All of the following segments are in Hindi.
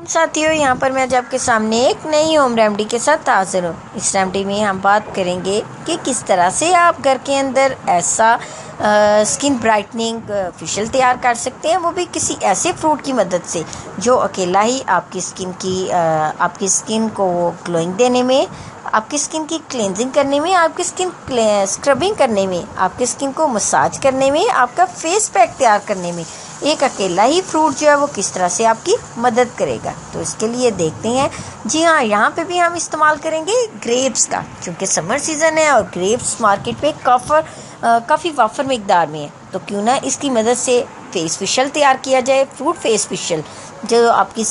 साथियों, यहाँ पर मैं आज आपके सामने एक नई होम रेमेडी के साथ हाजिर हूँ। इस रेमेडी में हम बात करेंगे कि किस तरह से आप घर के अंदर ऐसा स्किन ब्राइटनिंग फेशियल तैयार कर सकते हैं, वो भी किसी ऐसे फ्रूट की मदद से जो अकेला ही आपकी स्किन को ग्लोइंग देने में, आपकी स्किन की क्लेंजिंग करने में, आपकी स्किन स्क्रबिंग करने में, आपकी स्किन को मसाज करने में, आपका फेस पैक तैयार करने में एक अकेला ही फ्रूट जो है वो किस तरह से आपकी मदद करेगा। तो इसके लिए देखते हैं। जी हाँ, यहाँ पे भी हम इस्तेमाल करेंगे ग्रेप्स का, क्योंकि समर सीज़न है और ग्रेप्स मार्केट में काफ़ी वाफर मिकदार में है। तो क्यों ना इसकी मदद से फेस फेशियल तैयार किया जाए, फ्रूट फेस फेशियल, जो आपकी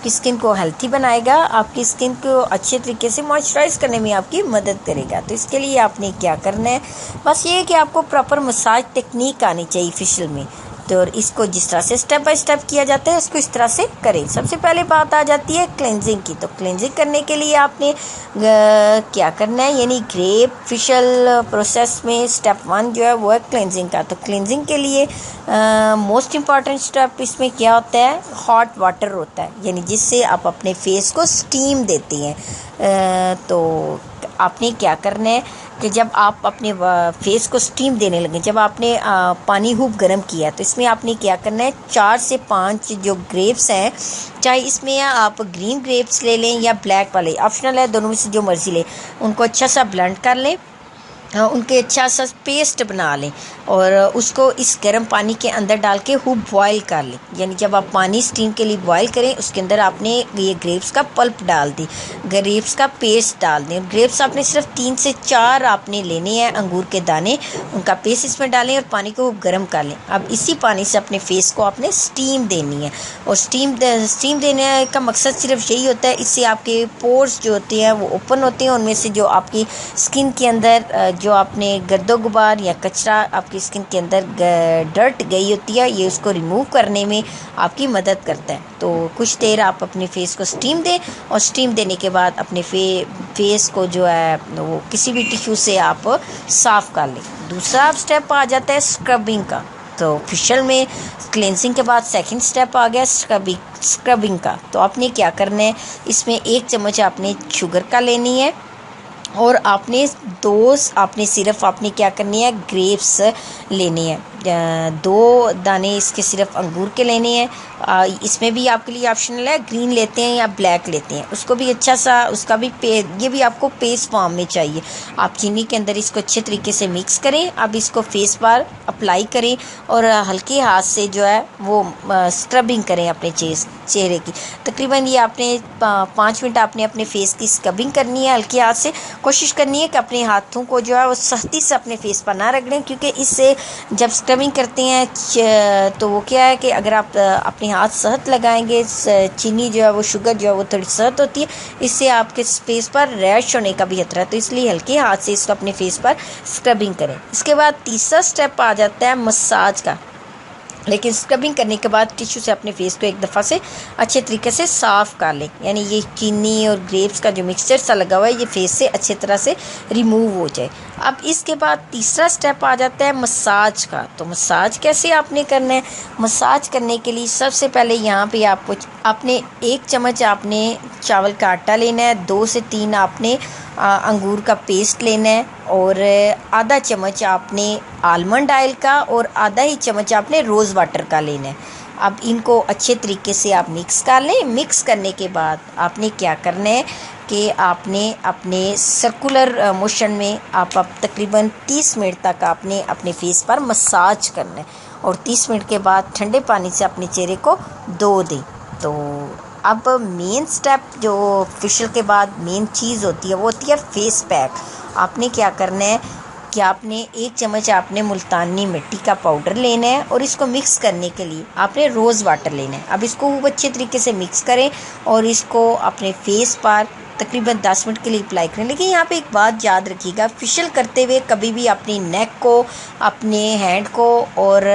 स्किन को हेल्थी बनाएगा, आपकी स्किन को अच्छे तरीके से मॉइस्चराइज करने में आपकी मदद करेगा। तो इसके लिए आपने क्या करना है, बस ये है कि आपको प्रॉपर मसाज टेक्निक आनी चाहिए फेशियल में। तो इसको जिस तरह से स्टेप बाय स्टेप किया जाता है, उसको इस तरह से करें। सबसे पहले बात आ जाती है क्लेंजिंग की। तो क्लेंजिंग करने के लिए आपने क्या करना है, यानी ग्रेप फेशियल प्रोसेस में स्टेप 1 जो है वो है क्लेंजिंग का। तो क्लेंजिंग के लिए मोस्ट इम्पॉर्टेंट स्टेप इसमें क्या होता है, हॉट वाटर होता है, यानी जिससे आप अपने फेस को स्टीम देती हैं। तो आपने क्या करना है कि जब आप अपने फेस को स्टीम देने लगे, जब आपने पानी खूब गर्म किया, तो इसमें आपने क्या करना है, 4 से 5 जो ग्रेप्स हैं, चाहे इसमें आप ग्रीन ग्रेप्स ले लें या ब्लैक वाले, ऑप्शनल है, दोनों में से जो मर्जी लें, उनको अच्छा सा ब्लेंड कर लें, उनके अच्छा सा पेस्ट बना लें और उसको इस गर्म पानी के अंदर डाल के खूब बॉयल कर लें। यानी जब आप पानी स्टीम के लिए बॉयल करें, उसके अंदर आपने ये ग्रेप्स का पल्प डाल दी, ग्रेप्स का पेस्ट डाल दें। ग्रेप्स आपने सिर्फ 3 से 4 आपने लेने हैं, अंगूर के दाने, उनका पेस्ट इसमें डालें और पानी को खूब गर्म कर लें। अब इसी पानी से अपने फेस को आपने स्टीम देनी है, और स्टीम देने का मकसद सिर्फ यही होता है, इससे आपके पोर्स जो होते हैं वो ओपन होते हैं, उनमें से जो आपकी स्किन के अंदर जो आपने गर्दो गुबार या कचरा आपकी स्किन के अंदर डर्ट गई होती है, ये उसको रिमूव करने में आपकी मदद करता है। तो कुछ देर आप अपने फेस को स्टीम दें, और स्टीम देने के बाद अपने फेस को जो है वो किसी भी टिश्यू से आप साफ़ कर लें। दूसरा स्टेप आ जाता है स्क्रबिंग का। तो फेशियल में क्लेंजिंग के बाद सेकंड स्टेप आ गया स्क्रबिंग का। तो आपने क्या करना है, इसमें 1 चम्मच आपने शुगर का लेनी है, और आपने सिर्फ आपने क्या करनी है, ग्रेप्स लेनी है, 2 दाने इसके सिर्फ अंगूर के लेने हैं। इसमें भी आपके लिए ऑप्शनल है, ग्रीन लेते हैं या ब्लैक लेते हैं, उसको भी अच्छा सा, उसका भी ये भी आपको पेस्ट फॉर्म में चाहिए। आप चीनी के अंदर इसको अच्छे तरीके से मिक्स करें। अब इसको फेस पर अप्लाई करें और हल्के हाथ से जो है वो स्क्रबिंग करें अपने चेहरे की। तकरीबन ये आपने 5 मिनट आपने अपने फेस की स्क्रबिंग करनी है हल्के हाथ से। कोशिश करनी है कि अपने हाथों को जो है वो सख्ती से अपने फेस पर ना रगड़ें, क्योंकि इससे जब स्क्रबिंग करते हैं तो वो क्या है कि अगर आप अपने हाथ सख्त लगाएंगे, चीनी जो है वो, शुगर जो है वो थोड़ी सख्त होती है, इससे आपके फेस पर रैश होने का भी खतरा है। तो इसलिए हल्के हाथ से इसको अपने फेस पर स्क्रबिंग करें। इसके बाद तीसरा स्टेप आ जाता है मसाज का। लेकिन स्क्रबिंग करने के बाद टिश्यू से अपने फेस को एक दफ़ा से अच्छे तरीके से साफ़ कर लें, यानी ये चीनी और ग्रेप्स का जो मिक्सचर सा लगा हुआ है ये फेस से अच्छे तरह से रिमूव हो जाए। अब इसके बाद तीसरा स्टेप आ जाता है मसाज का। तो मसाज कैसे आपने करना है, मसाज करने के लिए सबसे पहले यहाँ पे आपने 1 चम्मच आपने चावल का आटा लेना है, 2 से 3 आपने अंगूर का पेस्ट लेना है, और आधा चम्मच आपने आलमंड ऑयल का, और आधा ही चम्मच आपने रोज़ वाटर का लेना है। अब इनको अच्छे तरीके से आप मिक्स कर लें। मिक्स करने के बाद आपने क्या करना है कि आपने अपने सर्कुलर मोशन में आप तकरीबन 30 मिनट तक आपने अपने फेस पर मसाज करना है, और 30 मिनट के बाद ठंडे पानी से अपने चेहरे को धो दें। तो अब मेन स्टेप जो फेशियल के बाद मेन चीज़ होती है वो होती है फेस पैक। आपने क्या करना है कि आपने 1 चम्मच आपने मुल्तानी मिट्टी का पाउडर लेना है, और इसको मिक्स करने के लिए आपने रोज़ वाटर लेना है। अब इसको खूब अच्छे तरीके से मिक्स करें और इसको अपने फेस पर तकरीबन 10 मिनट के लिए अप्लाई करें। लेकिन यहाँ पे एक बात याद रखिएगा, फेशियल करते हुए कभी भी अपनी नेक को, अपने हैंड को और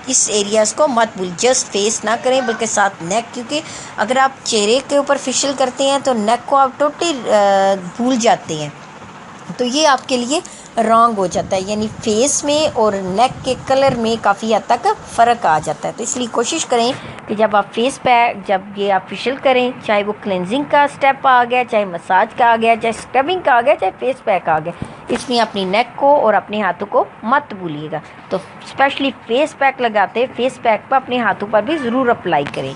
इस एरियाज़ को मत भूल, जस्ट फेस ना करें बल्कि साथ नेक, क्योंकि अगर आप चेहरे के ऊपर फेशियल करते हैं तो नेक को आप टोटली भूल जाते हैं। तो ये आपके लिए रॉन्ग हो जाता है, यानी फेस में और नेक के कलर में काफ़ी हद तक फ़र्क आ जाता है। तो इसलिए कोशिश करें कि जब आप फेस पैक, जब ये आप फेशियल करें, चाहे वो क्लेंजिंग का स्टेप आ गया, चाहे मसाज का आ गया, चाहे स्क्रबिंग का आ गया, चाहे फेस पैक आ गया, इसमें अपनी नेक को और अपने हाथों को मत भूलिएगा। तो स्पेशली फेस पैक लगाते, फेस पैक पर अपने हाथों पर भी ज़रूर अप्लाई करें।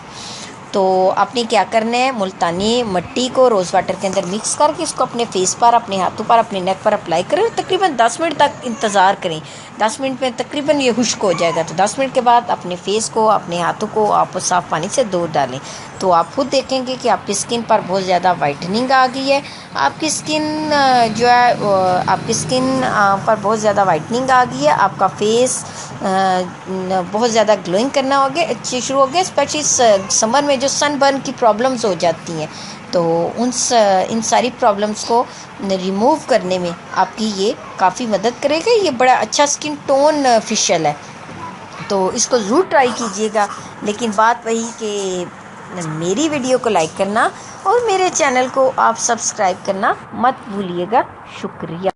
तो आपने क्या करना है, मुल्तानी मिट्टी को रोज़ वाटर के अंदर मिक्स करके इसको अपने फेस पर, अपने हाथों पर, अपने नेक पर अप्लाई करें। तकरीबन 10 मिनट तक इंतज़ार करें। 10 मिनट में तकरीबन ये खुश्क हो जाएगा। तो 10 मिनट के बाद अपने फेस को, अपने हाथों को आप साफ़ पानी से धो डालें। तो आप खुद देखेंगे कि आपकी स्किन पर बहुत ज़्यादा वाइटनिंग आ गई है। आपकी स्किन जो है आपकी स्किन पर बहुत ज़्यादा वाइटनिंग आ गई है। आपका फेस बहुत ज़्यादा ग्लोइंग करना हो गया, अच्छी शुरू हो गया। स्पेशली समर में जो सनबर्न की प्रॉब्लम्स हो जाती हैं, तो इन सारी प्रॉब्लम्स को रिमूव करने में आपकी ये काफ़ी मदद करेगा। ये बड़ा अच्छा स्किन टोन फेशियल है, तो इसको ज़रूर ट्राई कीजिएगा। लेकिन बात वही कि मेरी वीडियो को लाइक करना और मेरे चैनल को आप सब्सक्राइब करना मत भूलिएगा। शुक्रिया।